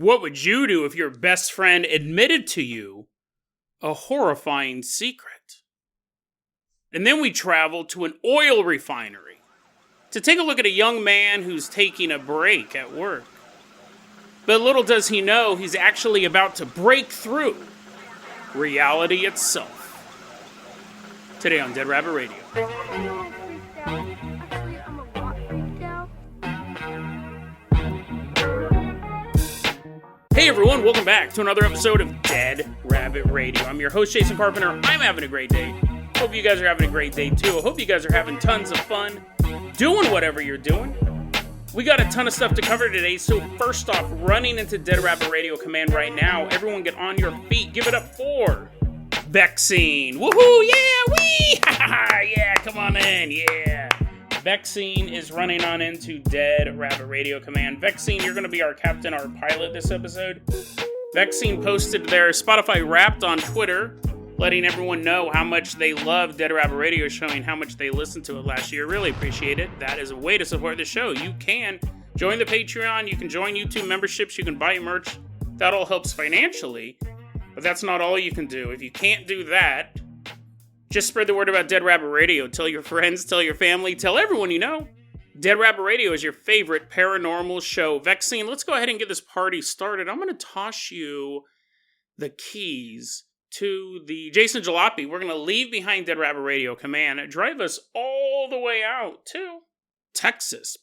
What would you do if your best friend admitted to you a horrifying secret? And then we travel to an oil refinery to take a look at a young man who's taking a break at work. But little does he know, he's actually about to break through reality itself. Today on Dead Rabbit Radio. Hey everyone, welcome back to another episode of Dead Rabbit Radio. I'm your host, Jason Carpenter. I'm having a great day. Hope you guys are having a great day too. I hope you guys are having tons of fun doing whatever you're doing. We got a ton of stuff to cover today, so first off, running into Dead Rabbit Radio command right now. Everyone get on your feet. Give it up for Vixen. Woohoo! Yeah! Wee! Yeah, come on in. Yeah. Vixen is running on into Dead Rabbit Radio command. Vixen, you're going to be our captain, our pilot this episode. Vixen posted their Spotify Wrapped on Twitter, letting everyone know how much they love Dead Rabbit Radio, showing how much they listened to it last year. Really appreciate it. That is a way to support the show. You can join the Patreon. You can join YouTube memberships. You can buy merch. That all helps financially. But that's not all you can do. If you can't do that, just spread the word about Dead Rabbit Radio. Tell your friends, tell your family, tell everyone you know. Dead Rabbit Radio is your favorite paranormal show. Vixen, let's go ahead and get this party started. I'm going to toss you the keys to the Jason Jalopy. We're going to leave behind Dead Rabbit Radio command. Drive us all the way out to Texas.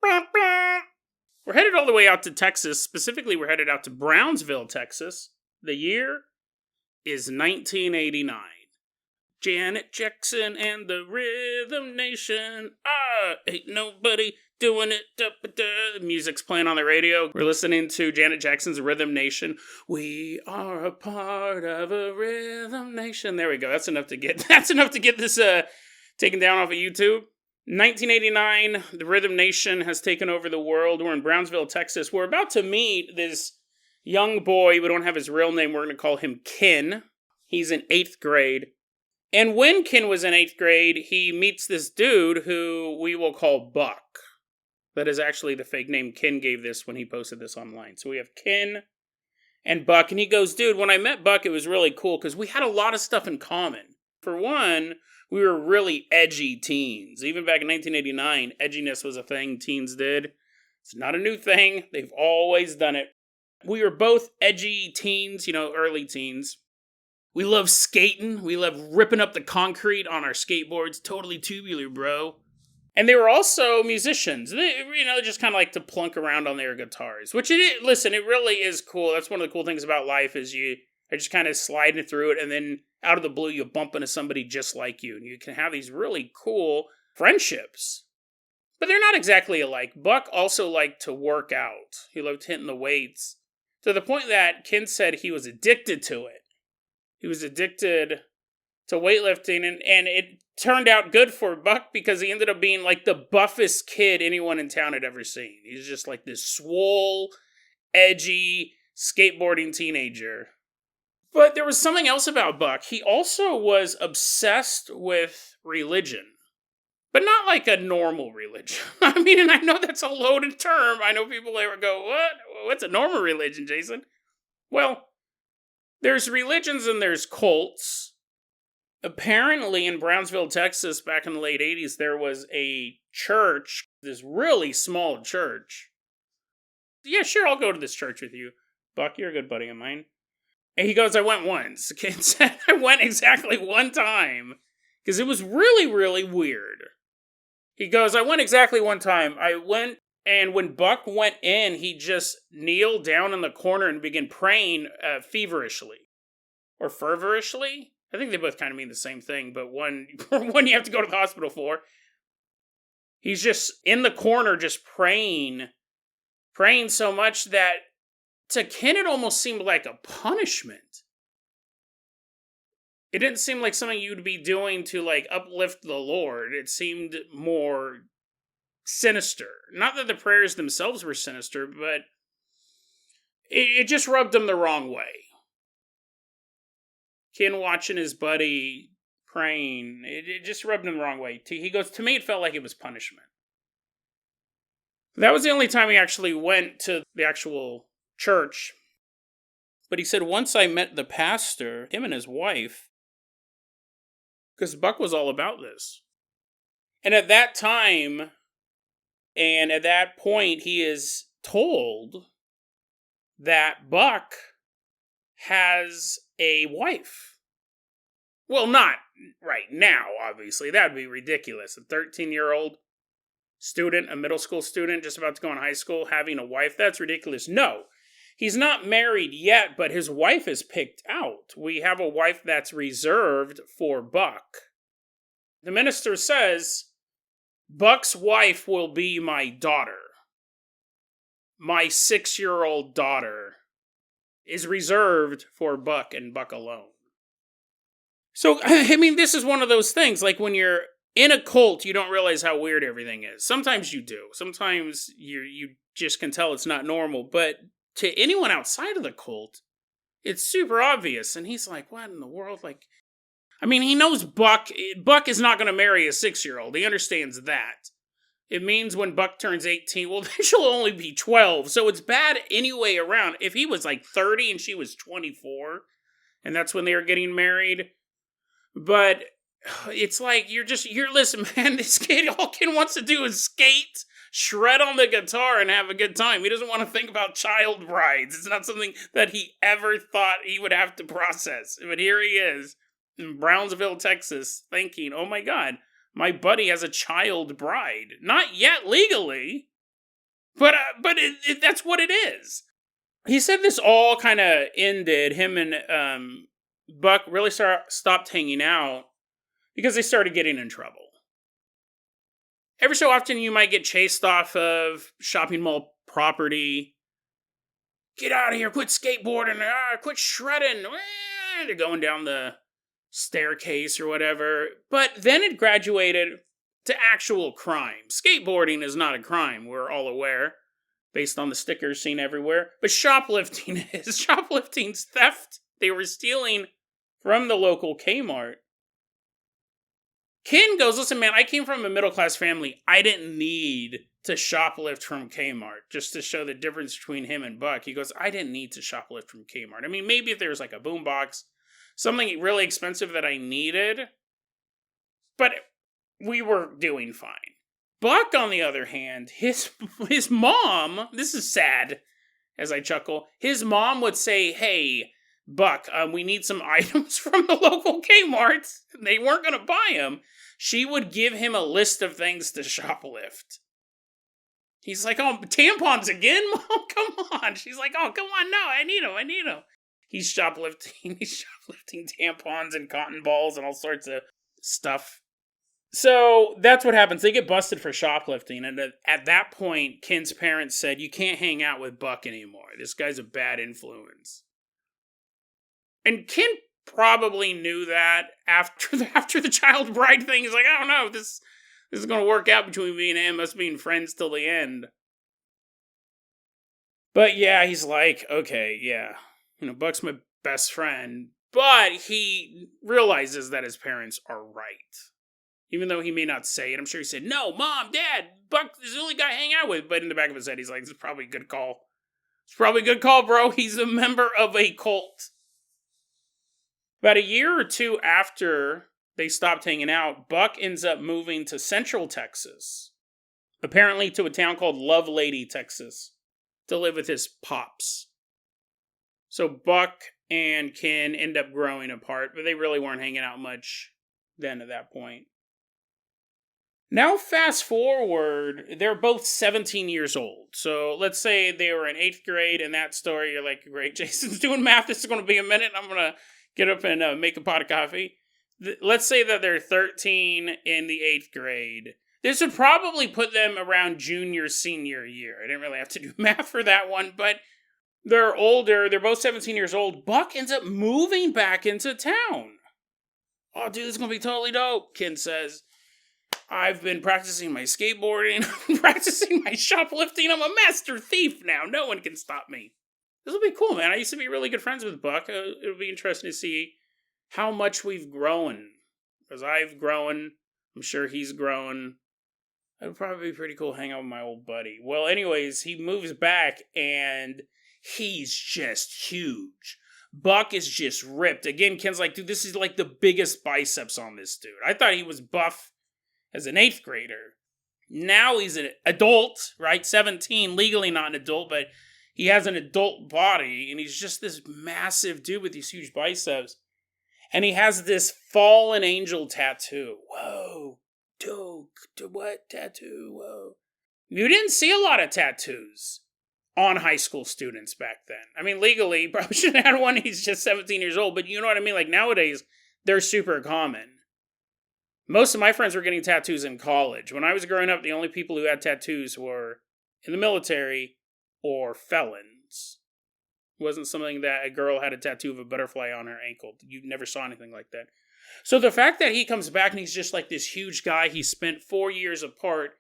We're headed all the way out to Texas. Specifically, we're headed out to Brownsville, Texas. The year is 1989. Janet Jackson and the Rhythm Nation. Ain't nobody doing it. The music's playing on the radio. We're listening to Janet Jackson's Rhythm Nation. We are a part of a Rhythm Nation. There we go. That's enough to get this taken down off of YouTube. 1989, the Rhythm Nation has taken over the world. We're in Brownsville, Texas. We're about to meet this young boy. We don't have his real name. We're going to call him Ken. He's in 8th grade. And when Ken was in 8th grade, he meets this dude who we will call Buck. That is actually the fake name Ken gave this when he posted this online. So we have Ken and Buck. And he goes, dude, when I met Buck, it was really cool because we had a lot of stuff in common. For one, we were really edgy teens. Even back in 1989, edginess was a thing teens did. It's not a new thing. They've always done it. We were both edgy teens, early teens. We love skating. We love ripping up the concrete on our skateboards. Totally tubular, bro. And they were also musicians. They just kind of like to plunk around on their guitars. Which, it really is cool. That's one of the cool things about life is you are just kind of sliding through it. And then out of the blue, you bump into somebody just like you. And you can have these really cool friendships. But they're not exactly alike. Buck also liked to work out. He loved hitting the weights. To the point that Ken said he was addicted to it. He was addicted to weightlifting, and it turned out good for Buck because he ended up being like the buffest kid anyone in town had ever seen. He's just like this swole, edgy, skateboarding teenager. But there was something else about Buck. He also was obsessed with religion. But not like a normal religion. I mean, and I know that's a loaded term. I know people ever go, what? What's a normal religion, Jason? Well, there's religions and there's cults. Apparently in Brownsville, Texas, back in the late 80s, there was a church, this really small church. Yeah, sure, I'll go to this church with you. Buck, you're a good buddy of mine. And he goes, I went once. Ken said, I went exactly one time. Because it was really, really weird. He goes, I went exactly one time. I went, and when Buck went in, he just kneeled down in the corner and began praying feverishly. Or fervorishly? I think they both kind of mean the same thing, but one you have to go to the hospital for. He's just in the corner just praying so much that to Ken it almost seemed like a punishment. It didn't seem like something you'd be doing to, uplift the Lord. It seemed more sinister. Not that the prayers themselves were sinister, but it just rubbed him the wrong way. Ken watching his buddy praying, it just rubbed him the wrong way. He goes, to me it felt like it was punishment. That was the only time he actually went to the actual church. But he said, once I met the pastor, him and his wife, because Buck was all about this. And at that time, and at that point, he is told that Buck has a wife. Well, not right now, obviously. That would be ridiculous. A 13-year-old student, a middle school student, just about to go in high school, having a wife. That's ridiculous. No, he's not married yet, but his wife is picked out. We have a wife that's reserved for Buck. The minister says, Buck's wife will be my daughter. My 6-year-old daughter is reserved for Buck and Buck alone. So, I mean, this is one of those things, like when you're in a cult, you don't realize how weird everything is. Sometimes you do. Sometimes you just can tell it's not normal. But to anyone outside of the cult, it's super obvious. And he's like, what in the world? Like, I mean, he knows Buck is not going to marry a 6-year-old. He understands that. It means when Buck turns 18, well, then she'll only be 12. So it's bad anyway around. If he was like 30 and she was 24, and that's when they were getting married. But it's like, listen, man, all kid wants to do is skate, shred on the guitar, and have a good time. He doesn't want to think about child brides. It's not something that he ever thought he would have to process. But here he is in Brownsville, Texas, thinking, oh my God, my buddy has a child bride. Not yet legally, but that's what it is. He said this all kind of ended. Him and Buck really stopped hanging out because they started getting in trouble. Every so often you might get chased off of shopping mall property. Get out of here, quit skateboarding, quit shredding. They're going down the staircase or whatever. But then it graduated to actual crime. Skateboarding is not a crime, we're all aware, based on the stickers seen everywhere. But shoplifting is. Shoplifting's theft. They were stealing from the local Kmart. Ken goes, listen, man, I came from a middle-class family. I didn't need to shoplift from Kmart, just to show the difference between him and Buck. He goes, I didn't need to shoplift from Kmart. I mean, maybe if there was like a boombox, something really expensive that I needed, but we were doing fine. Buck, on the other hand, his mom, this is sad, as I chuckle, his mom would say, hey, Buck, we need some items from the local Kmart. They weren't going to buy them. She would give him a list of things to shoplift. He's like, oh, tampons again? Mom, come on. She's like, oh, come on, no, I need them. He's shoplifting tampons and cotton balls and all sorts of stuff. So that's what happens. They get busted for shoplifting. And at that point, Ken's parents said, you can't hang out with Buck anymore. This guy's a bad influence. And Ken probably knew that after the child bride thing. He's like, I don't know, this is going to work out between me and him, us being friends till the end. But yeah, he's like, okay, yeah, Buck's my best friend. But he realizes that his parents are right. Even though he may not say it, I'm sure he said, no, Mom, Dad, Buck is the only guy I hang out with. But in the back of his head, he's like, this is probably a good call. It's probably a good call, bro. He's a member of a cult. About a year or two after they stopped hanging out, Buck ends up moving to Central Texas. Apparently to a town called Lovelady, Texas, to live with his pops. So Buck and Ken end up growing apart, but they really weren't hanging out much then at that point. Now fast forward, they're both 17 years old. So let's say they were in 8th grade in that story. You're like, great, Jason's doing math. This is going to be a minute. I'm going to get up and make a pot of coffee. Let's say that they're 13 in the 8th grade. This would probably put them around junior, senior year. I didn't really have to do math for that one, but they're older. They're both 17 years old. Buck ends up moving back into town. Oh, dude, this is going to be totally dope, Ken says. I've been practicing my skateboarding, practicing my shoplifting. I'm a master thief now. No one can stop me. This will be cool, man. I used to be really good friends with Buck. It'll be interesting to see how much we've grown. Because I've grown. I'm sure he's grown. It would probably be pretty cool hanging out with my old buddy. Well, anyways, he moves back and he's just huge. Buck is just ripped. Again, Ken's like, dude, this is like the biggest biceps on this dude. I thought he was buff as an 8th grader. Now he's an adult, right? 17, legally not an adult, but he has an adult body, and he's just this massive dude with these huge biceps. And he has this fallen angel tattoo. Whoa. Dude, what tattoo? Whoa. You didn't see a lot of tattoos on high school students back then. I mean, legally, probably shouldn't have had one. He's just 17 years old, but you know what I mean? Like, nowadays, they're super common. Most of my friends were getting tattoos in college. When I was growing up, the only people who had tattoos were in the military or felons. It wasn't something that a girl had a tattoo of a butterfly on her ankle. You never saw anything like that. So the fact that he comes back and he's just like this huge guy, he spent 4 years apart,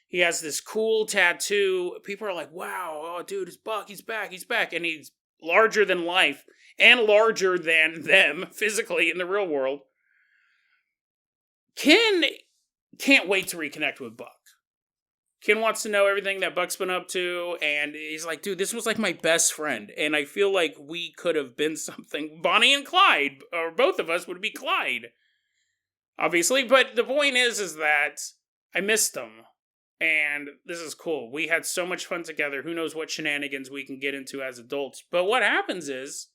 he has this cool tattoo, people are like, wow, oh dude, it's Buck, he's back, and he's larger than life, and larger than them, physically, in the real world. Ken can't wait to reconnect with Buck. Ken wants to know everything that Buck's been up to, and he's like, dude, this was like my best friend, and I feel like we could have been something. Bonnie and Clyde, or both of us would be Clyde, obviously, but the point is that I missed him, and this is cool. We had so much fun together. Who knows what shenanigans we can get into as adults, but what happens is,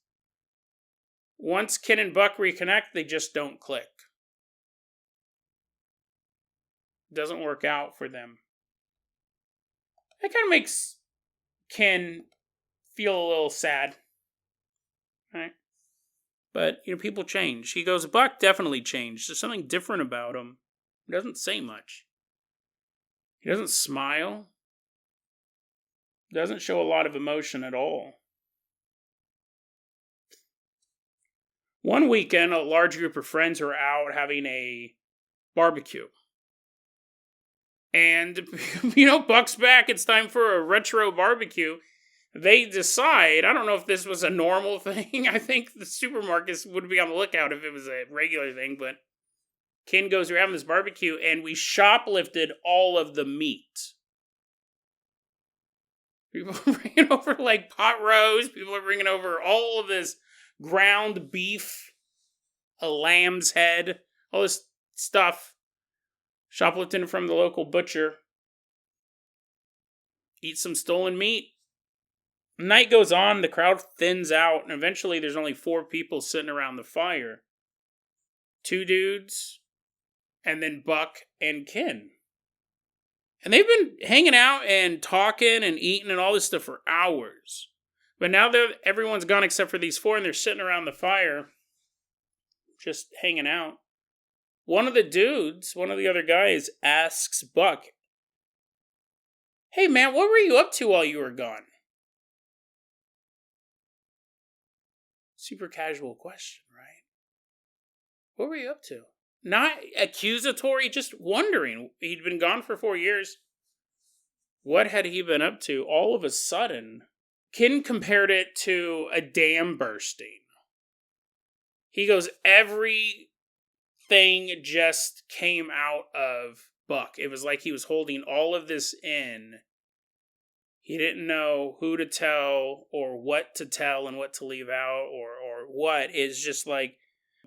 once Ken and Buck reconnect, they just don't click. It doesn't work out for them. That kind of makes Ken feel a little sad. Right? But, people change. He goes, Buck definitely changed. There's something different about him. He doesn't say much. He doesn't smile. Doesn't show a lot of emotion at all. One weekend, a large group of friends are out having a barbecue. And, Buck's back. It's time for a retro barbecue. They decide, I don't know if this was a normal thing. I think the supermarkets would be on the lookout if it was a regular thing. But Ken goes, we're having this barbecue, and we shoplifted all of the meat. People are bringing over, like, pot roast. People are bringing over all of this ground beef, a lamb's head, all this stuff. Shoplifting from the local butcher. Eat some stolen meat. Night goes on, the crowd thins out, and eventually there's only 4 people sitting around the fire. 2 dudes, and then Buck and Ken. And they've been hanging out and talking and eating and all this stuff for hours. But now everyone's gone except for these 4, and they're sitting around the fire, just hanging out. One of the other guys, asks Buck, hey man, what were you up to while you were gone? Super casual question, right? What were you up to? Not accusatory, just wondering. He'd been gone for 4 years. What had he been up to? All of a sudden, Ken compared it to a dam bursting. He goes, everything just came out of Buck. It was like he was holding all of this in. He didn't know who to tell or what to tell and what to leave out or what. It's just like,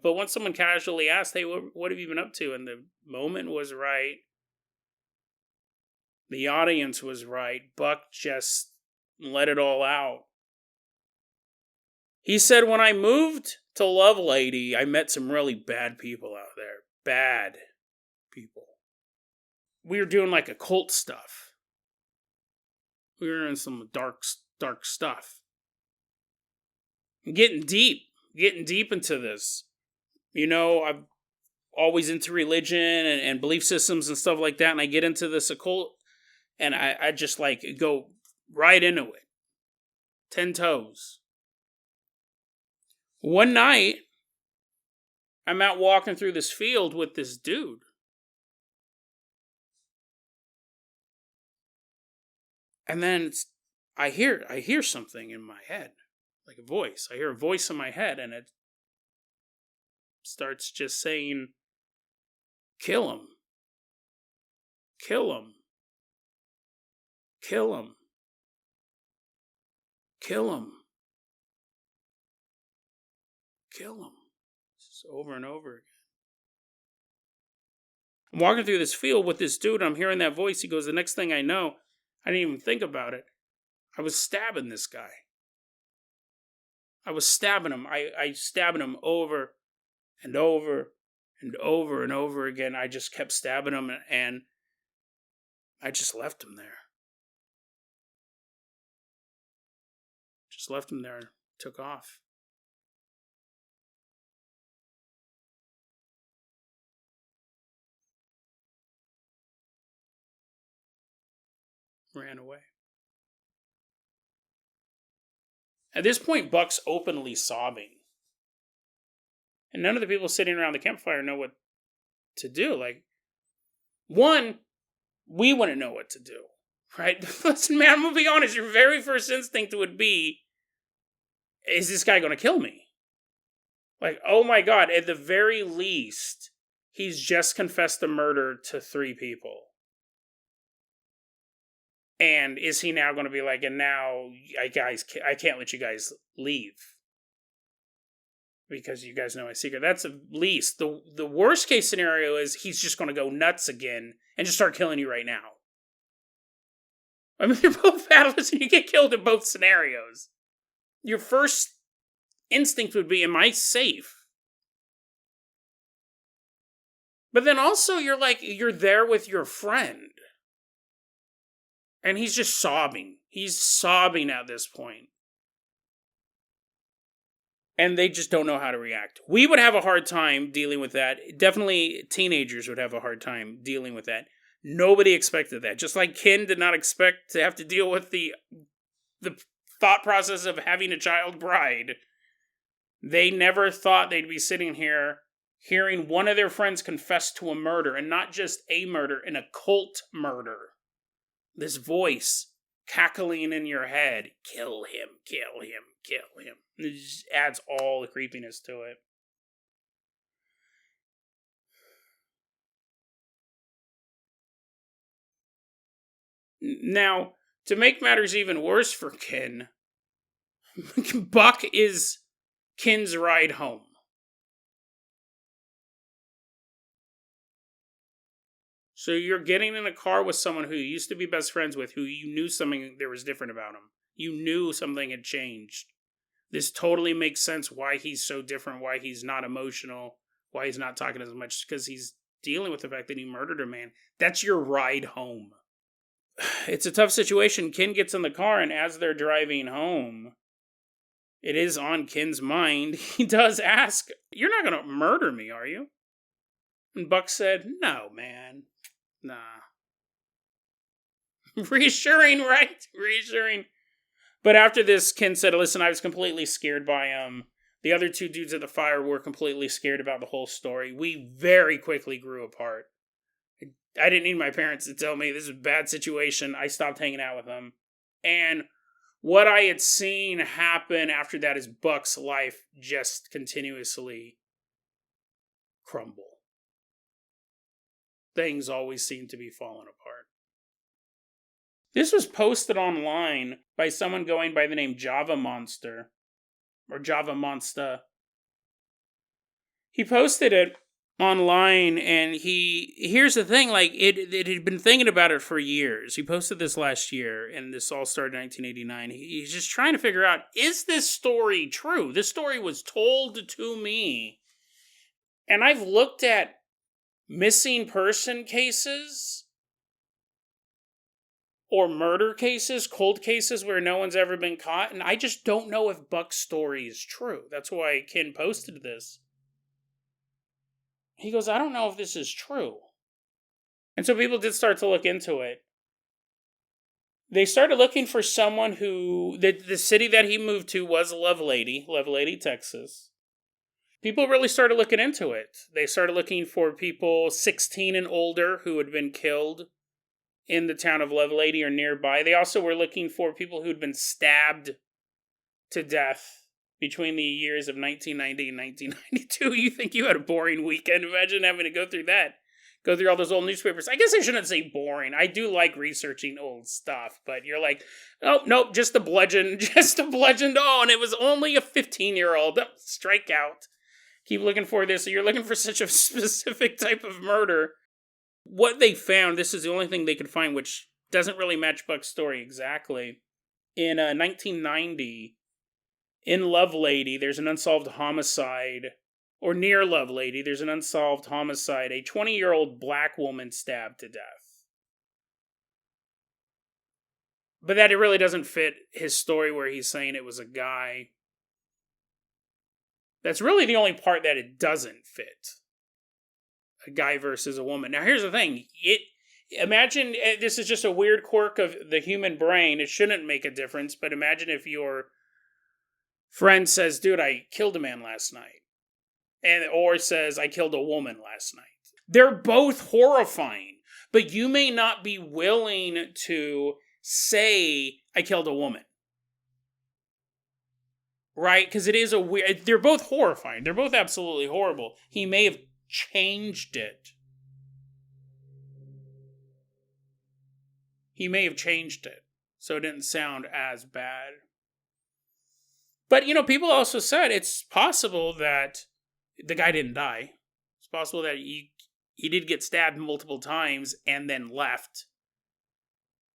but once someone casually asked, hey, what have you been up to? And the moment was right. The audience was right. Buck just let it all out. He said, when I moved to Lovelady, I met some really bad people out there. Bad people. We were doing like occult stuff. We were in some dark stuff. Getting deep into this. I'm always into religion and belief systems and stuff like that, and I get into this occult, and I just like go right into it. 10 toes. One night, I'm out walking through this field with this dude. And then I hear something in my head, like a voice. I hear a voice in my head, and it starts just saying, kill him. Kill him. Kill him. Kill him. Kill him. Just over and over again. I'm walking through this field with this dude. I'm hearing that voice. He goes, the next thing I know, I didn't even think about it. I was stabbing this guy. I was stabbing him. I stabbing him over and over and over and over again. I just kept stabbing him, and I just left him there. Just left him there and took off. Ran away. At this point, Buck's openly sobbing. And none of the people sitting around the campfire know what to do. Like, one, we wouldn't know what to do. Right? Listen, man, I'm going to be honest. Your very first instinct would be, is this guy going to kill me? Like, oh my God, at the very least, he's just confessed the murder to 3 people. And is he now going to be like, and now, I can't let you guys leave. Because you guys know my secret. That's at least. The worst case scenario is he's just going to go nuts again and just start killing you right now. I mean, they're both bad. Listen, you get killed in both scenarios. Your first instinct would be, am I safe? But then also, you're there with your friend. And he's just sobbing. He's sobbing at this point. And they just don't know how to react. We would have a hard time dealing with that. Definitely teenagers would have a hard time dealing with that. Nobody expected that. Just like Ken did not expect to have to deal with the thought process of having a child bride. They never thought they'd be sitting here hearing one of their friends confess to a murder. And not just a murder, an occult murder. This voice cackling in your head. Kill him, kill him, kill him. It just adds all the creepiness to it. Now, to make matters even worse for Ken, Buck is Ken's ride home. So you're getting in a car with someone who you used to be best friends with, who you knew something there was different about him. You knew something had changed. This totally makes sense why he's so different, why he's not emotional, why he's not talking as much, because he's dealing with the fact that he murdered a man. That's your ride home. It's a tough situation. Ken gets in the car, and as they're driving home, it is on Ken's mind. He does ask, "You're not going to murder me, are you?" And Buck said, "No, man. Nah." Reassuring, right? Reassuring. But after this, Ken said, "Listen, I was completely scared by him. The other 2 dudes at the fire were completely scared about the whole story. We very quickly grew apart. I didn't need my parents to tell me this is a bad situation. I stopped hanging out with them. And what I had seen happen after that is Buck's life just continuously crumble. Things always seem to be falling apart." This was posted online by someone going by the name Java Monster. Or Java Monster. He posted it online, and here's the thing, like, it had been thinking about it for years. He posted this last year, and this all started in 1989. He's just trying to figure out, is this story true? This story was told to me. And I've looked at missing person cases, or murder cases, cold cases where no one's ever been caught, and I just don't know if Buck's story is true. That's why Ken posted this. He goes, "I don't know if this is true." And so people did start to look into it. They started looking for someone who, the city that he moved to was Lovelady, Texas. People really started looking into it. They started looking for people 16 and older who had been killed in the town of Lovelady or nearby. They also were looking for people who had been stabbed to death between the years of 1990 and 1992. You think you had a boring weekend? Imagine having to go through that. go through all those old newspapers. I guess I shouldn't say boring. I do like researching old stuff, but you're like, oh, nope, just a bludgeon, just a bludgeon. Oh, and it was only a 15-year-old. Strike out. Keep looking for this. So you're looking for such a specific type of murder. What they found, this is the only thing they could find, which doesn't really match Buck's story exactly. In 1990, in Lovelady, there's an unsolved homicide, or near Lovelady, there's an unsolved homicide. A 20-year-old black woman stabbed to death. But that it really doesn't fit his story where he's saying it was a guy. That's really the only part that it doesn't fit. A guy versus a woman. Now, here's the thing. Imagine, this is just a weird quirk of the human brain. It shouldn't make a difference, but imagine if your friend says, dude, I killed a man last night. Or says, I killed a woman last night. They're both horrifying, but you may not be willing to say, I killed a woman. Right? Because it is a weird... They're both horrifying. They're both absolutely horrible. He may have changed it. He may have changed it so it didn't sound as bad. But, people also said it's possible that the guy didn't die. It's possible that he did get stabbed multiple times and then left.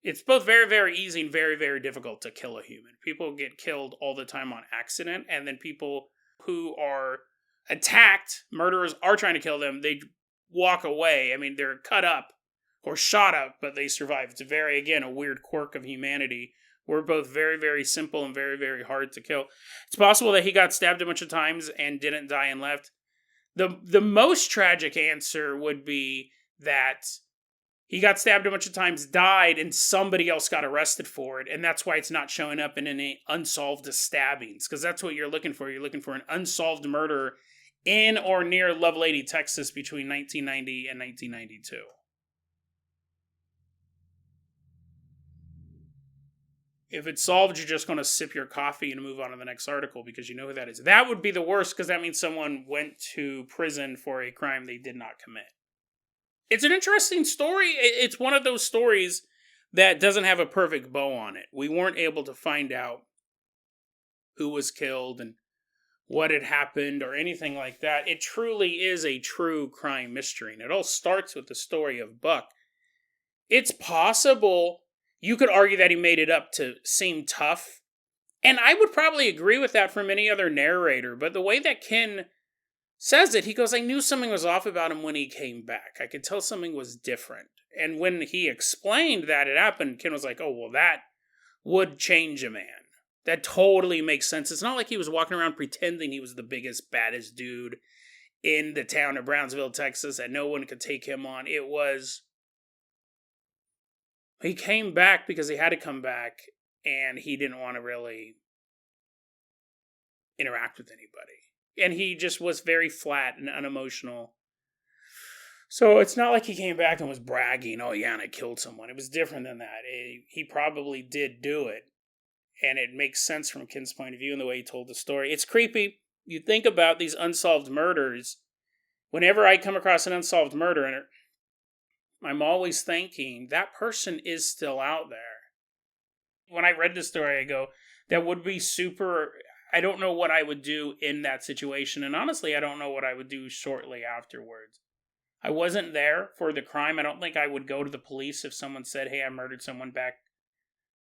It's both very, very easy and very, very difficult to kill a human. People get killed all the time on accident, and then people who are attacked, murderers are trying to kill them, they walk away. I mean, they're cut up or shot up, but they survive. It's again, a weird quirk of humanity. We're both very, very simple and very, very hard to kill. It's possible that he got stabbed a bunch of times and didn't die and left. The most tragic answer would be that he got stabbed a bunch of times, died, and somebody else got arrested for it, and that's why it's not showing up in any unsolved stabbings, because that's what you're looking for. You're looking for an unsolved murder in or near Lovelady, Texas, between 1990 and 1992. If it's solved, you're just going to sip your coffee and move on to the next article because you know who that is. That would be the worst because that means someone went to prison for a crime they did not commit. It's an interesting story. It's one of those stories that doesn't have a perfect bow on it. We weren't able to find out who was killed and what had happened or anything like that. It truly is a true crime mystery. And it all starts with the story of Buck. It's possible you could argue that he made it up to seem tough. And I would probably agree with that from any other narrator. But the way that Ken says it, he goes, I knew something was off about him when he came back. I could tell something was different. And when he explained that it happened, Ken was like, oh, well, that would change a man. That totally makes sense. It's not like he was walking around pretending he was the biggest, baddest dude in the town of Brownsville, Texas, and no one could take him on. It was... He came back because he had to come back, and he didn't want to really interact with anybody. And he just was very flat and unemotional. So it's not like he came back and was bragging, oh yeah, and I killed someone. It was different than that. He probably did do it. And it makes sense from Ken's point of view and the way he told the story. It's creepy. You think about these unsolved murders. Whenever I come across an unsolved murder, and I'm always thinking, that person is still out there. When I read this story, I go, that would be super... I don't know what I would do in that situation. And honestly, I don't know what I would do shortly afterwards. I wasn't there for the crime. I don't think I would go to the police if someone said, hey, I murdered someone back,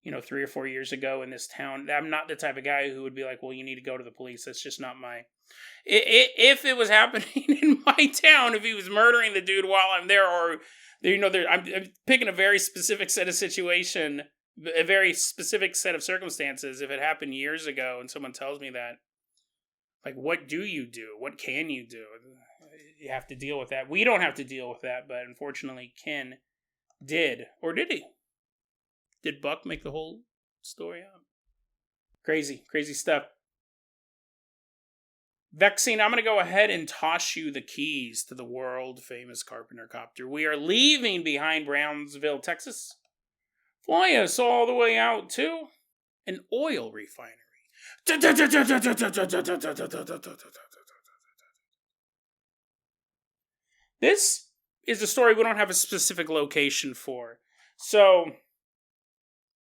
3 or 4 years ago in this town. I'm not the type of guy who would be like, well, you need to go to the police. That's just not my... If it was happening in my town, if he was murdering the dude while I'm there, or... I'm picking a very specific set of situation, a very specific set of circumstances. If it happened years ago and someone tells me that, like, what do you do? What can you do? You have to deal with that. We don't have to deal with that, but unfortunately Ken did. Or did he? Did Buck make the whole story up? Crazy, crazy stuff. Vixen, I'm going to go ahead and toss you the keys to the world-famous Carpenter copter. We are leaving behind Brownsville, Texas. Fly us all the way out to an oil refinery. This is a story we don't have a specific location for. So,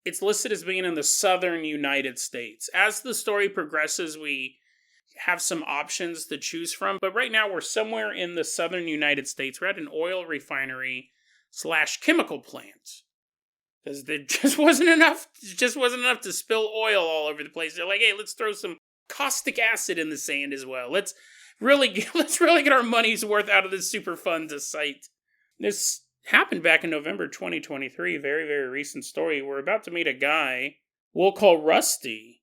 it's listed as being in the southern United States. As the story progresses, we have some options to choose from, but right now we're somewhere in the southern United States. We're at an oil refinery / chemical plant. Because there just wasn't enough to spill oil all over the place. They're like, hey, let's throw some caustic acid in the sand as well. Let's really get our money's worth out of this Superfund site. This happened back in November 2023. Very, very recent story. We're about to meet a guy we'll call Rusty.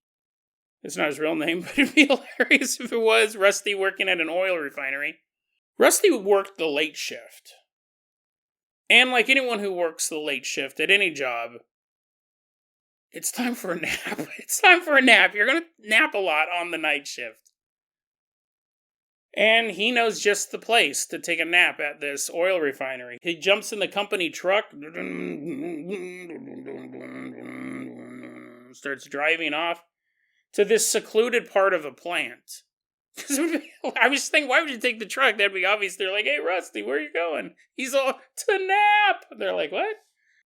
It's not his real name, but it'd be hilarious if it was Rusty working at an oil refinery. Rusty worked the late shift. And like anyone who works the late shift at any job, it's time for a nap. It's time for a nap. You're going to nap a lot on the night shift. And he knows just the place to take a nap at this oil refinery. He jumps in the company truck, starts driving off to this secluded part of the plant. I was thinking, why would you take the truck? That'd be obvious. They're like, hey, Rusty, where are you going? He's all, to nap. They're like, what?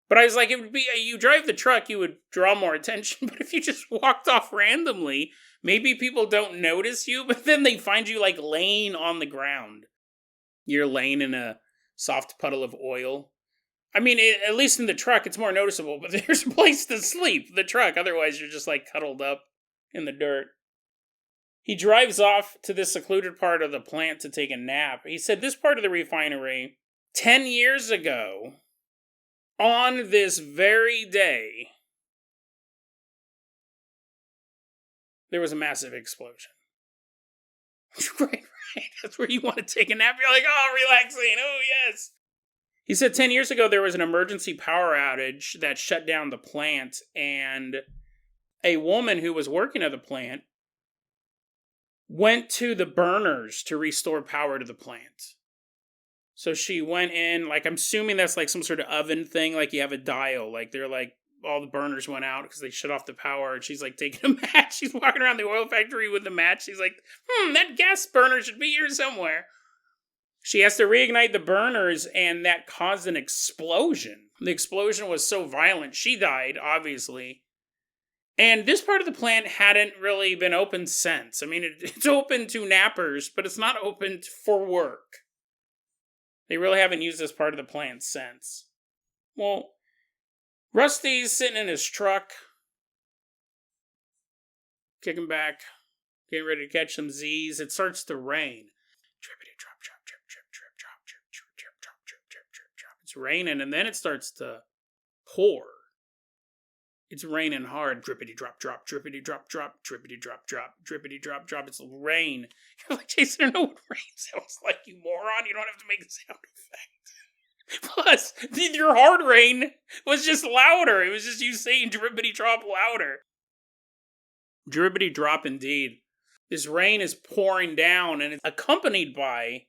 But I was like, it would be, you drive the truck, you would draw more attention. But if you just walked off randomly, maybe people don't notice you, but then they find you like laying on the ground. You're laying in a soft puddle of oil. I mean, at least in the truck, it's more noticeable, but there's a place to sleep, the truck. Otherwise, you're just like cuddled up in the dirt. He drives off to this secluded part of the plant to take a nap. He said this part of the refinery, 10 years ago, on this very day, there was a massive explosion. Right. That's where you want to take a nap. You're like, oh, relaxing. Oh, yes. He said 10 years ago, there was an emergency power outage that shut down the plant, and a woman who was working at the plant went to the burners to restore power to the plant. So she went in, like, I'm assuming that's like some sort of oven thing, like you have a dial, like they're like, all the burners went out because they shut off the power, and she's like taking a match. She's walking around the oil factory with the match. She's like, that gas burner should be here somewhere. She has to reignite the burners, and that caused an explosion. The explosion was so violent, she died, obviously. And this part of the plant hadn't really been open since. I mean, it's open to nappers, but it's not open for work. They really haven't used this part of the plant since. Well, Rusty's sitting in his truck, kicking back, getting ready to catch some Z's. It starts to rain. Drippity drop, drop, drip, drip, drip, drop, drip, drip, drip, drop, drip, drip, drip, drop. It's raining, and then it starts to pour. It's raining hard. Drippity drop, drop, drippity drop, drop, drippity drop, drop, drippity drop, drop. It's rain. You're like, Jason, I know what rain sounds like, you moron. You don't have to make a sound effect. Plus, your hard rain was just louder. It was just you saying drippity drop louder. Drippity drop indeed. This rain is pouring down, and it's accompanied by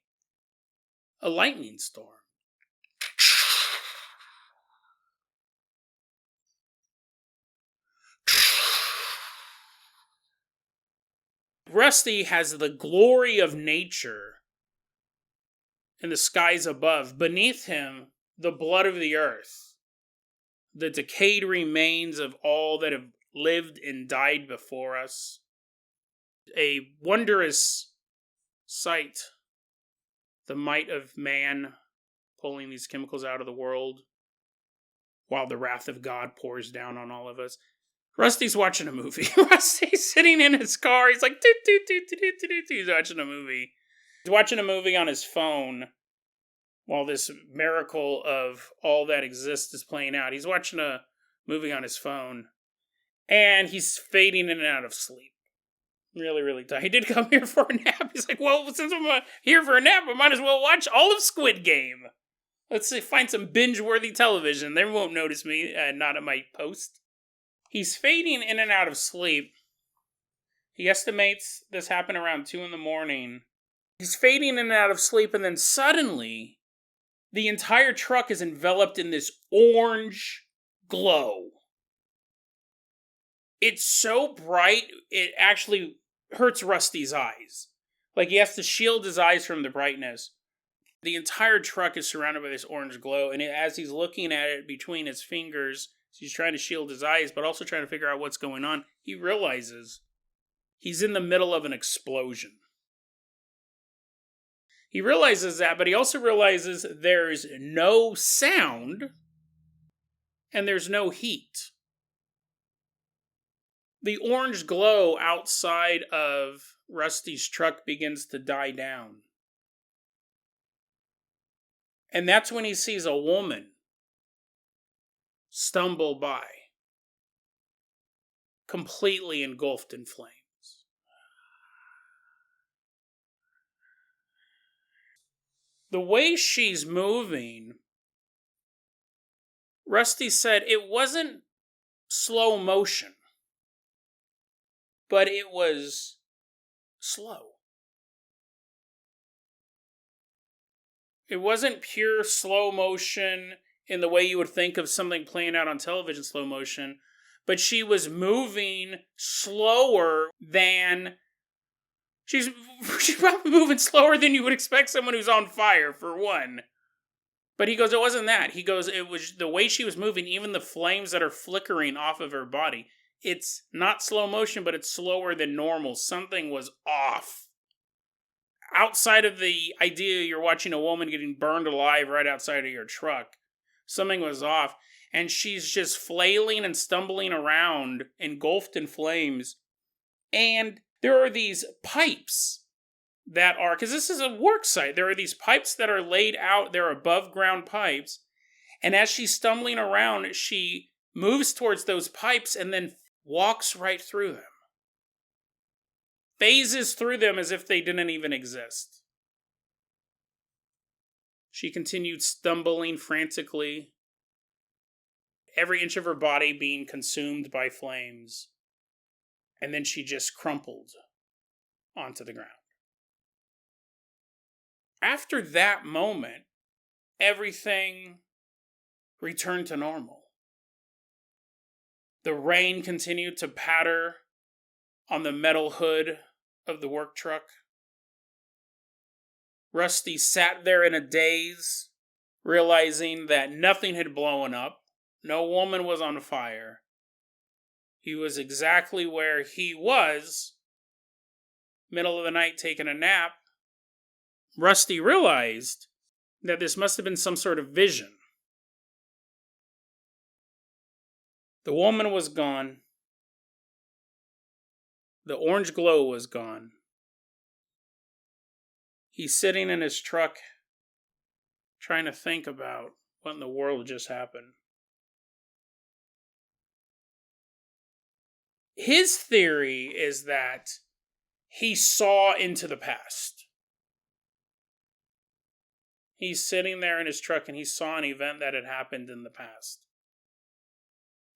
a lightning storm. Rusty has the glory of nature in the skies above. Beneath him, the blood of the earth. The decayed remains of all that have lived and died before us. A wondrous sight. The might of man pulling these chemicals out of the world while the wrath of God pours down on all of us. Rusty's watching a movie. Rusty's sitting in his car. He's like, he's watching a movie. He's watching a movie on his phone while this miracle of all that exists is playing out. He's watching a movie on his phone, and he's fading in and out of sleep. Really, really tired. He did come here for a nap. He's like, well, since I'm here for a nap, I might as well watch all of Squid Game. Let's see, find some binge-worthy television. They won't notice me, not at my post. He's fading in and out of sleep. He estimates this happened around 2 a.m. He's fading in and out of sleep, and then suddenly, the entire truck is enveloped in this orange glow. It's so bright, it actually hurts Rusty's eyes. Like, he has to shield his eyes from the brightness. The entire truck is surrounded by this orange glow, and as he's looking at it between his fingers, he's trying to shield his eyes, but also trying to figure out what's going on. He realizes he's in the middle of an explosion. He realizes that, but he also realizes there's no sound and there's no heat. The orange glow outside of Rusty's truck begins to die down. And that's when he sees a woman stumble by, completely engulfed in flames. The way she's moving, Rusty said it wasn't slow motion, but it was slow. It wasn't pure slow motion in the way you would think of something playing out on television slow motion, but she was moving slower than... She's probably moving slower than you would expect someone who's on fire, for one. But he goes, it wasn't that. He goes, it was the way she was moving, even the flames that are flickering off of her body. It's not slow motion, but it's slower than normal. Something was off. Outside of the idea you're watching a woman getting burned alive right outside of your truck, something was off. And she's just flailing and stumbling around, engulfed in flames. And there are these pipes that are, because this is a work site, there are these pipes that are laid out, they're above ground pipes, and as she's stumbling around, she moves towards those pipes and then walks right through them. Phases through them as if they didn't even exist. She continued stumbling frantically, every inch of her body being consumed by flames. And then she just crumpled onto the ground. After that moment, everything returned to normal. The rain continued to patter on the metal hood of the work truck. Rusty sat there in a daze, realizing that nothing had blown up, no woman was on fire. He was exactly where he was, middle of the night taking a nap. Rusty realized that this must have been some sort of vision. The woman was gone. The orange glow was gone. He's sitting in his truck, trying to think about what in the world just happened. His theory is that he saw into the past. He's sitting there in his truck and he saw an event that had happened in the past.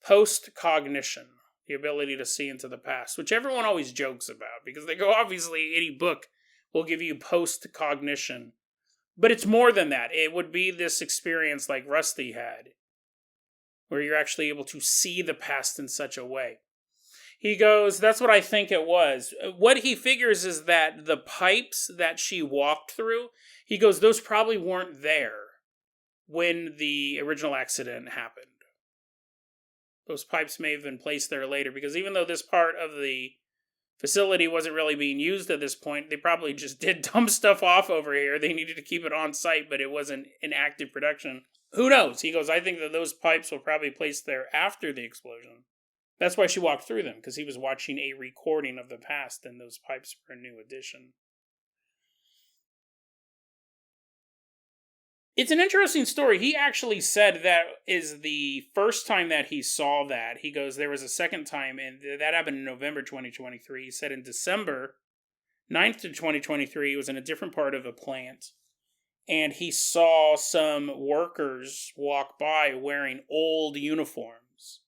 Postcognition, the ability to see into the past, which everyone always jokes about because they go, obviously, any book will give you postcognition. But it's more than that. It would be this experience like Rusty had, where you're actually able to see the past in such a way. He goes, that's what I think it was. What he figures is that the pipes that she walked through, he goes, those probably weren't there when the original accident happened. Those pipes may have been placed there later, because even though this part of the facility wasn't really being used at this point, they probably just did dump stuff off over here. They needed to keep it on site, but it wasn't in active production. Who knows? He goes, I think that those pipes were probably placed there after the explosion. That's why she walked through them, because he was watching a recording of the past, and those pipes were a new addition. It's an interesting story. He actually said that is the first time that he saw that. He goes, there was a second time, and that happened in November 2023. He said in December 9th to 2023, he was in a different part of a plant, and he saw some workers walk by wearing old uniforms.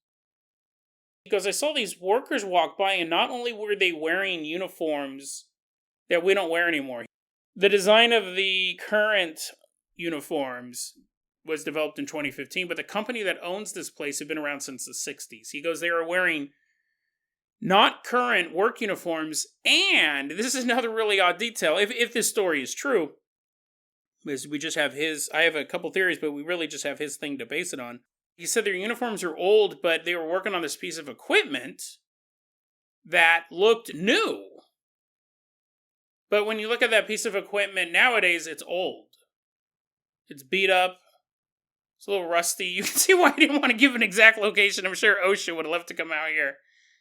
Because I saw these workers walk by, and not only were they wearing uniforms that we don't wear anymore. The design of the current uniforms was developed in 2015, but the company that owns this place had been around since the 60s. He goes, they are wearing not current work uniforms, and this is another really odd detail, if this story is true, Because we just have I have a couple theories, but we really just have his thing to base it on. He said their uniforms are old, but they were working on this piece of equipment that looked new. But when you look at that piece of equipment nowadays, it's old. It's beat up. It's a little rusty. You can see why I didn't want to give an exact location. I'm sure OSHA would have loved to come out here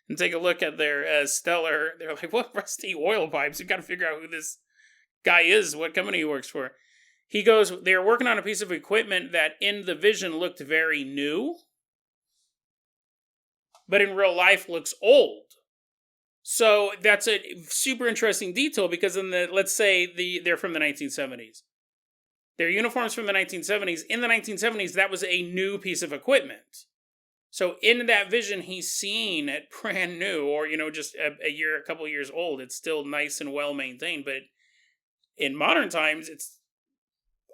and take a look at their stellar. They're like, what rusty oil pipes? You've got to figure out who this guy is, what company he works for. He goes, they're working on a piece of equipment that in the vision looked very new, but in real life looks old. So that's a super interesting detail because let's say they're from the 1970s. Their uniforms from the 1970s. In the 1970s, that was a new piece of equipment. So in that vision, he's seeing it brand new, or just a couple years old. It's still nice and well maintained, but in modern times, it's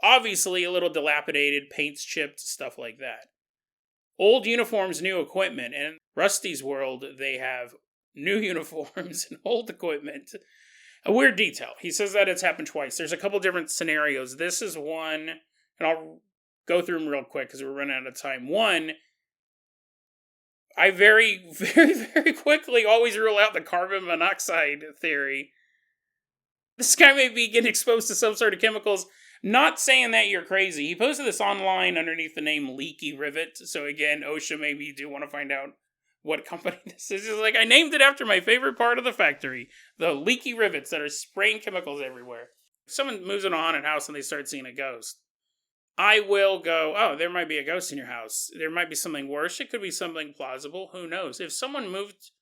obviously a little dilapidated, paint's chipped, stuff like that. Old uniforms, new equipment. And in Rusty's world, they have new uniforms and old equipment. A weird detail. He says that it's happened twice. There's a couple different scenarios. This is one, and I'll go through them real quick because we're running out of time. One, I very, very, very quickly always rule out the carbon monoxide theory. This guy may be getting exposed to some sort of chemicals. Not saying that you're crazy. He posted this online underneath the name Leaky Rivet. So again, OSHA, maybe you do want to find out what company this is. It's like, I named it after my favorite part of the factory. The leaky rivets that are spraying chemicals everywhere. If someone moves in a haunted house and they start seeing a ghost, I will go, oh, there might be a ghost in your house. There might be something worse. It could be something plausible. Who knows? If someone moved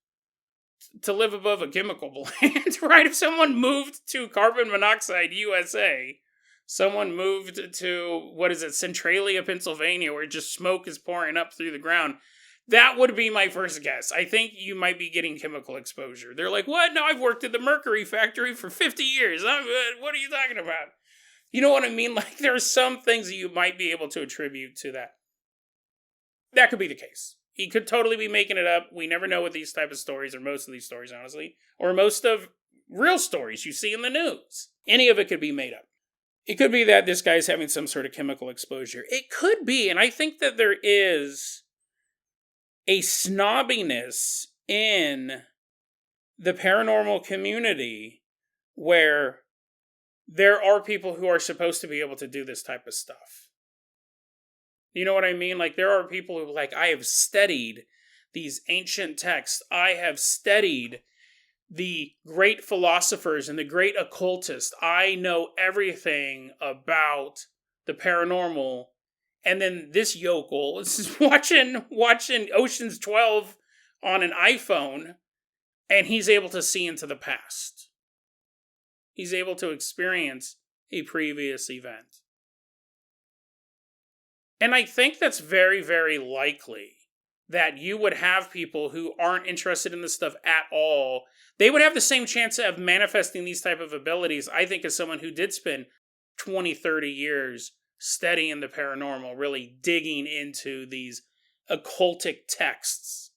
to live above a chemical plant, right? If someone moved to carbon monoxide, USA, someone moved to, Centralia, Pennsylvania, where just smoke is pouring up through the ground, that would be my first guess. I think you might be getting chemical exposure. They're like, what? No, I've worked at the Mercury factory for 50 years. What are you talking about? You know what I mean? Like, there are some things that you might be able to attribute to that. That could be the case. He could totally be making it up. We never know with these type of stories, or most of these stories, honestly. Or most of real stories you see in the news. Any of it could be made up. It could be that this guy's having some sort of chemical exposure. It could be, and I think that there is a snobbiness in the paranormal community where there are people who are supposed to be able to do this type of stuff. You know what I mean? Like, there are people who, like, I have studied these ancient texts. I have studied the great philosophers and the great occultists. I know everything about the paranormal. And then this yokel is watching Ocean's 12 on an iPhone, and he's able to see into the past. He's able to experience a previous event. And I think that's very, very likely that you would have people who aren't interested in this stuff at all. They would have the same chance of manifesting these type of abilities, I think, as someone who did spend 20, 30 years studying the paranormal, really digging into these occultic texts.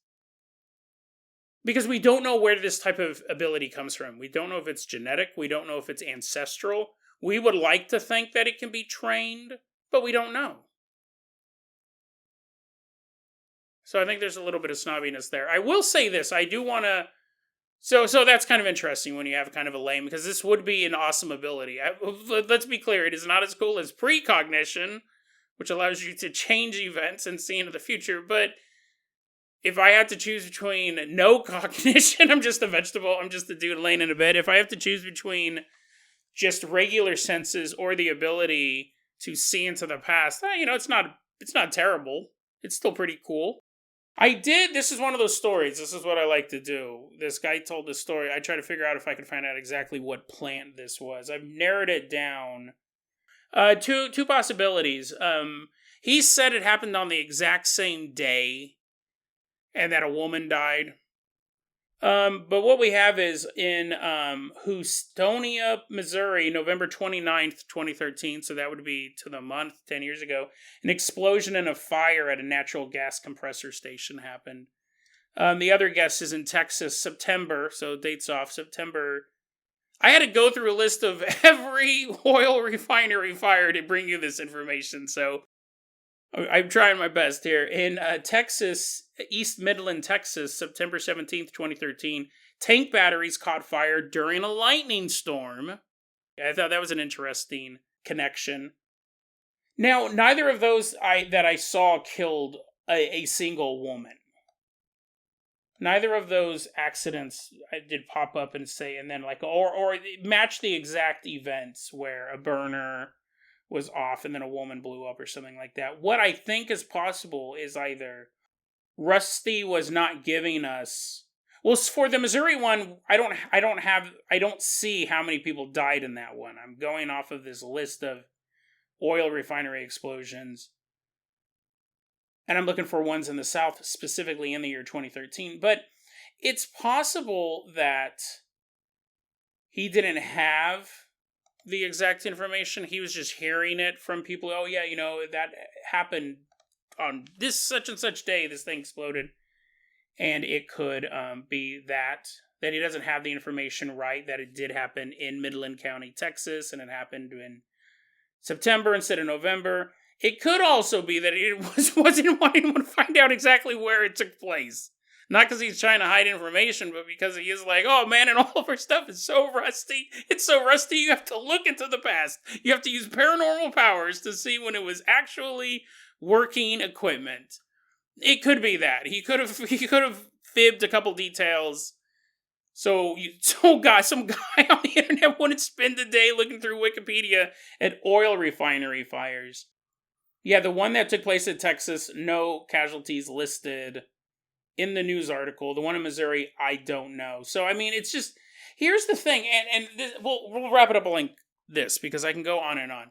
Because we don't know where this type of ability comes from. We don't know if it's genetic. We don't know if it's ancestral. We would like to think that it can be trained, but we don't know. So I think there's a little bit of snobbiness there. I will say this. I do want to... So that's kind of interesting when you have kind of a lame, because this would be an awesome ability. Let's be clear, it is not as cool as precognition, which allows you to change events and see into the future, but if I had to choose between no cognition, I'm just a vegetable, I'm just a dude laying in a bed. If I have to choose between just regular senses or the ability to see into the past, it's not terrible. It's still pretty cool. This is one of those stories. This is what I like to do. This guy told this story. I try to figure out if I can find out exactly what plant this was. I've narrowed it down. Two possibilities. He said it happened on the exact same day and that a woman died. But what we have is in Houstonia, Missouri, November 29th, 2013, so that would be to the month, 10 years ago, an explosion and a fire at a natural gas compressor station happened. The other guess is in Texas, September, so dates off, September I had to go through a list of every oil refinery fire to bring you this information, so I'm trying my best here. In Texas, East Midland, Texas, September 17th, 2013, tank batteries caught fire during a lightning storm. I thought that was an interesting connection. Now, neither of those that I saw killed a single woman. Neither of those accidents did pop up and say, and then like, or match the exact events where a burner was off and then a woman blew up or something like that. What I think is possible is either Rusty was not giving us. Well, for the Missouri one, I don't see how many people died in that one. I'm going off of this list of oil refinery explosions. And I'm looking for ones in the South, specifically in the year 2013. But it's possible that he didn't have the exact information. He was just hearing it from people. Oh, yeah, that happened on this such and such day. This thing exploded. And it could be that he doesn't have the information right, that it did happen in Midland County, Texas, and it happened in September instead of November. It could also be that it wasn't wanting to find out exactly where it took place. Not because he's trying to hide information, but because he is like, oh man, and all of our stuff is so rusty. It's so rusty, you have to look into the past. You have to use paranormal powers to see when it was actually working equipment. It could be that. He could have fibbed a couple details. Some guy on the internet wouldn't spend the day looking through Wikipedia at oil refinery fires. Yeah, the one that took place in Texas, no casualties listed in the news article. The one in Missouri, I don't know. So, I mean, it's just, here's the thing, and this, we'll wrap it up like this, because I can go on and on.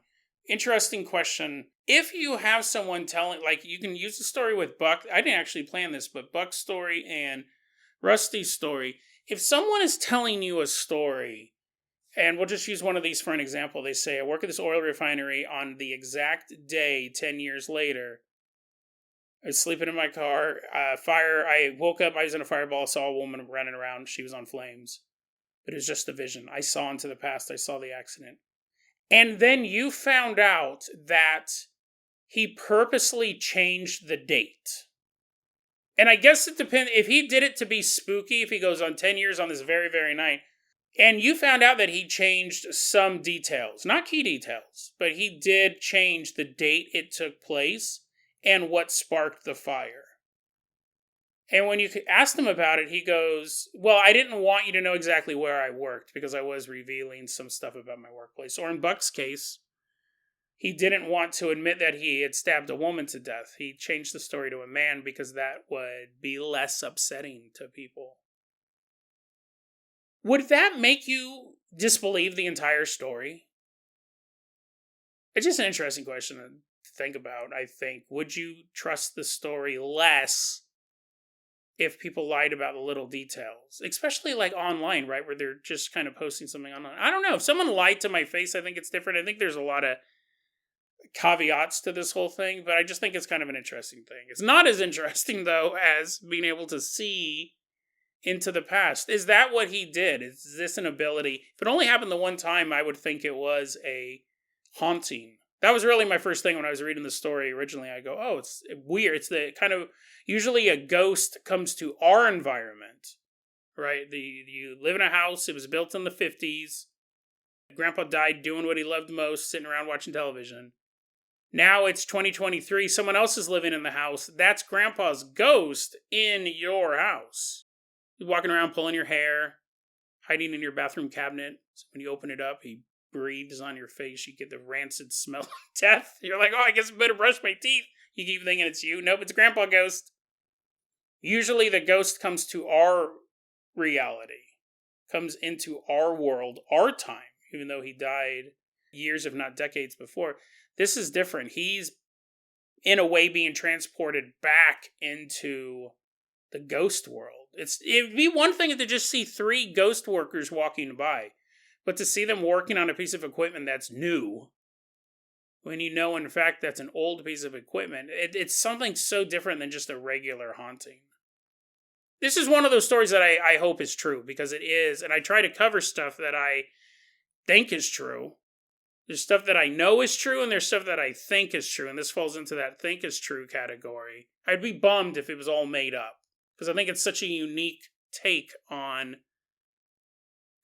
Interesting question. If you have someone telling, like, you can use the story with Buck. I didn't actually plan this, but Buck's story and Rusty's story. If someone is telling you a story, and we'll just use one of these for an example. They say, I work at this oil refinery on the exact day 10 years later. I was sleeping in my car. I woke up, I was in a fireball, saw a woman running around. She was on flames. But it was just a vision. I saw into the past. I saw the accident. And then you found out that he purposely changed the date. And I guess it depends. If he did it to be spooky, if he goes on 10 years on this very, very night, and you found out that he changed some details, not key details, but he did change the date it took place and what sparked the fire. And when you asked him about it, he goes, well, I didn't want you to know exactly where I worked because I was revealing some stuff about my workplace. Or in Buck's case, he didn't want to admit that he had stabbed a woman to death. He changed the story to a man because that would be less upsetting to people. Would that make you disbelieve the entire story? It's just an interesting question to think about, I think. Would you trust the story less if people lied about the little details? Especially like online, right? Where they're just kind of posting something online. I don't know. If someone lied to my face, I think it's different. I think there's a lot of caveats to this whole thing, but I just think it's kind of an interesting thing. It's not as interesting, though, as being able to see into the past. Is that what he did? Is this an ability? If it only happened the one time, I would think it was a haunting. That was really my first thing when I was reading the story originally. I go, oh, it's weird. It's the kind of, usually a ghost comes to our environment, right? You live in a house. It was built in the 50s. Grandpa died doing what he loved most, sitting around watching television. Now it's 2023. Someone else is living in the house. That's Grandpa's ghost in your house. He's walking around pulling your hair, hiding in your bathroom cabinet. So when you open it up, he breathes on your face. You get the rancid smell of death. You're like, oh, I guess I better brush my teeth. You keep thinking it's you. Nope, it's Grandpa Ghost. Usually the ghost comes to our reality, comes into our world, our time, even though he died years, if not decades before. This is different. He's, in a way, being transported back into the ghost world. It'd be one thing to just see 3 ghost workers walking by, but to see them working on a piece of equipment that's new, when you know, in fact, that's an old piece of equipment, it's something so different than just a regular haunting. This is one of those stories that I hope is true, because it is, and I try to cover stuff that I think is true. There's stuff that I know is true, and there's stuff that I think is true, and this falls into that think is true category. I'd be bummed if it was all made up, because I think it's such a unique take on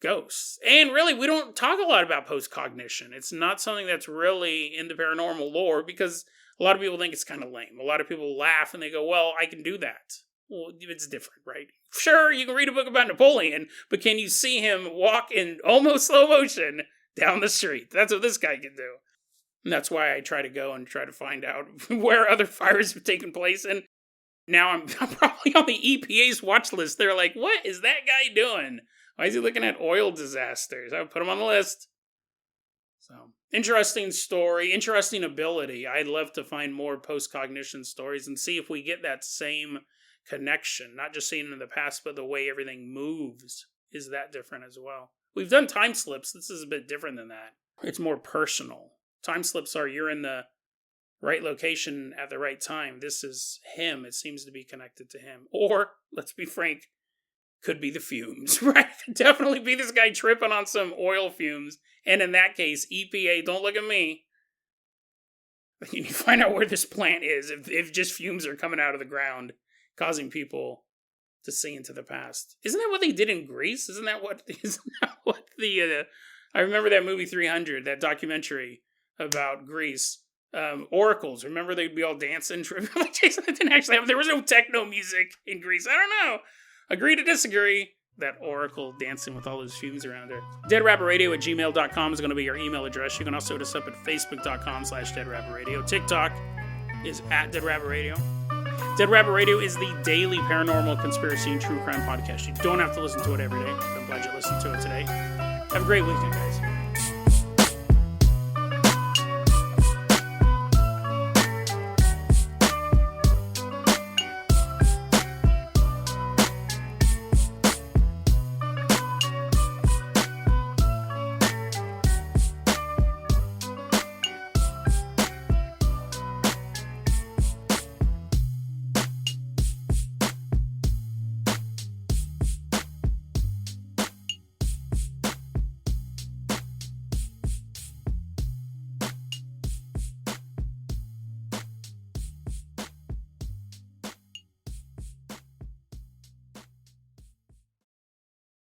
ghosts. And really, we don't talk a lot about postcognition. It's not something that's really in the paranormal lore, because a lot of people think it's kind of lame. A lot of people laugh and they go, well, I can do that. Well, it's different, right? Sure, you can read a book about Napoleon, but can you see him walk in almost slow motion down the street? That's what this guy can do. And that's why I try to go and try to find out where other fires have taken place. And now I'm probably on the EPA's watch list. They're like, what is that guy doing? Why is he looking at oil disasters? I would put him on the list. So, interesting story, interesting ability. I'd love to find more postcognition stories and see if we get that same connection. Not just seeing in the past, but the way everything moves is that different as well. We've done time slips. This is a bit different than that. It's more personal. Time slips are you're in the right location at the right time. This is him. It seems to be connected to him. Or, let's be frank, could be the fumes, right? Could definitely be this guy tripping on some oil fumes. And in that case, EPA, don't look at me. You need to find out where this plant is. If just fumes are coming out of the ground, causing people to see into the past. Isn't that what they did in Greece? Isn't that what the I remember that movie 300, that documentary about Greece. Oracles. Remember they'd be all dancing? Like Jason, it didn't actually happen. There was no techno music in Greece. I don't know. Agree to disagree. That oracle dancing with all those fumes around her. DeadRabbitRadio@gmail.com is going to be your email address. You can also hit us up at Facebook.com/DeadRabbitRadio. TikTok is @DeadRabbitRadio. Dead Rabbit Radio is the daily paranormal, conspiracy, and true crime podcast. You don't have to listen to it every day. I'm glad you listened to it today. Have a great weekend, guys.